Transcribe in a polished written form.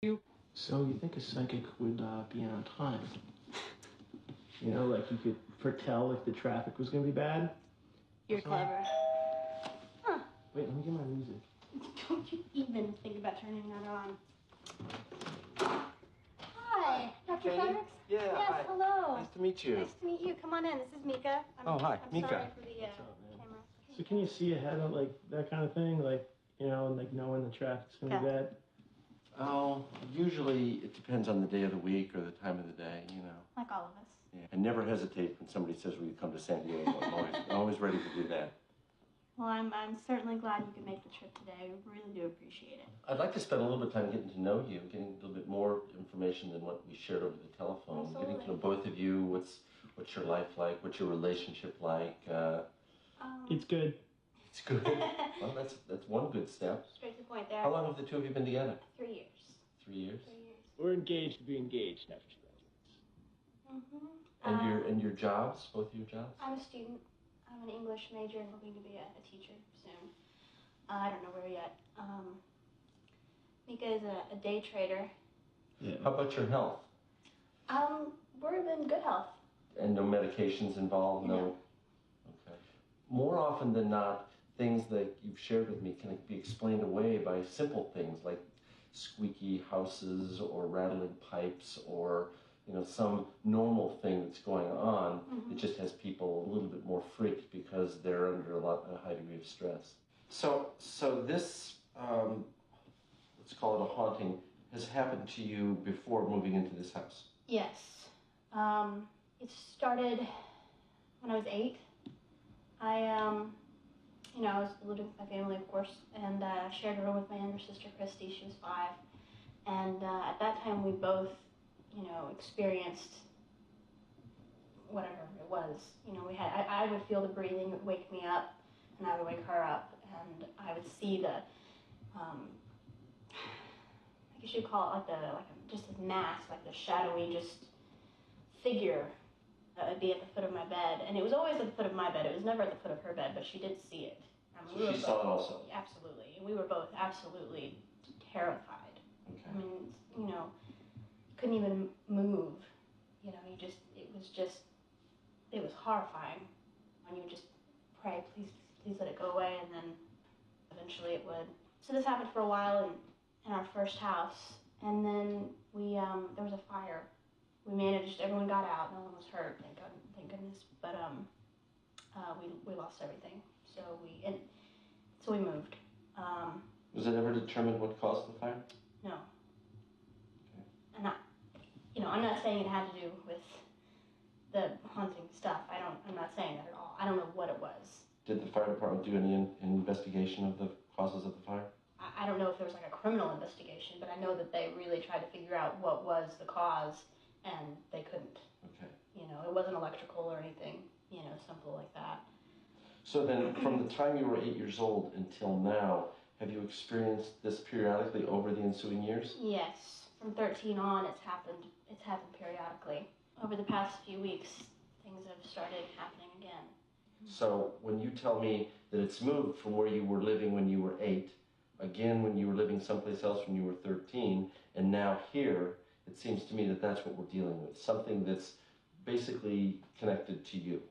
So you think a psychic would be on time? You know, like you could foretell if the traffic was going to be bad? You're clever. Huh. Wait, let me get my music. Don't you even think about turning that on. Hi, Dr. Fredericks? Yeah, yes, hi. Hello. Nice to meet you. Nice to meet you. Come on in. This is Mika. Hi, I'm Mika. sorry for the What's up, man? camera. So can you see ahead of like that kind of thing? Like, you know, like knowing the traffic's going to be bad? Oh, usually it depends on the day of the week or the time of the day, you know. Like all of us. Yeah. I never hesitate when somebody says, will you come to San Diego? I'm always ready to do that. Well, I'm certainly glad you could make the trip today. We really do appreciate it. I'd like to spend a little bit of time getting to know you, getting a little bit more information than what we shared over the telephone. Absolutely. Getting to know both of you, what's your life like, what's your relationship like. It's good. It's good. Well, that's one good step. Straight to the point there. How long have the two of you been together? 3 years. 3 years? 3 years. We're engaged to be engaged after graduates. And your jobs, both of your jobs? I'm a student. I'm an English major and hoping to be a teacher soon. I don't know where yet. Mika is a day trader. Yeah. How about your health? We're in good health. And no medications involved? No. Okay. More often than not, things that you've shared with me can be explained away by simple things like squeaky houses or rattling pipes or some normal thing that's going on. It just has people a little bit more freaked because they're under a high degree of stress. So this, let's call it a haunting, has happened to you before moving into this house? Yes. It started when I was 8. I was living with my family, of course, and shared a room with my younger sister, Christy. She was 5. And at that time, we both experienced whatever it was. I would feel the breathing, it would wake me up, and I would wake her up, and I would see the, I guess you'd call it just a mass, like the shadowy just figure that would be at the foot of my bed. And it was always at the foot of my bed. It was never at the foot of her bed, but she did see it. So she saw it also? Absolutely. And we were both absolutely terrified. Okay. I mean, couldn't even move. It was horrifying. And you would just pray, please let it go away, and then eventually it would. So this happened for a while in our first house, and then there was a fire. We managed, everyone got out, no one was hurt, thank goodness, but we lost everything. So we moved. Was it ever determined what caused the fire? No. Okay. And I'm not saying it had to do with the haunting stuff. I'm not saying that at all. I don't know what it was. Did the fire department do any investigation of the causes of the fire? I don't know if there was like a criminal investigation, but I know that they really tried to figure out what was the cause, and they couldn't. Okay. It wasn't electrical or anything, simple like that. So then, from the time you were 8 years old until now, have you experienced this periodically over the ensuing years? Yes. From 13 on, it's happened periodically. Over the past few weeks, things have started happening again. So when you tell me that it's moved from where you were living when you were 8, again when you were living someplace else when you were 13, and now here, it seems to me that that's what we're dealing with. Something that's basically connected to you.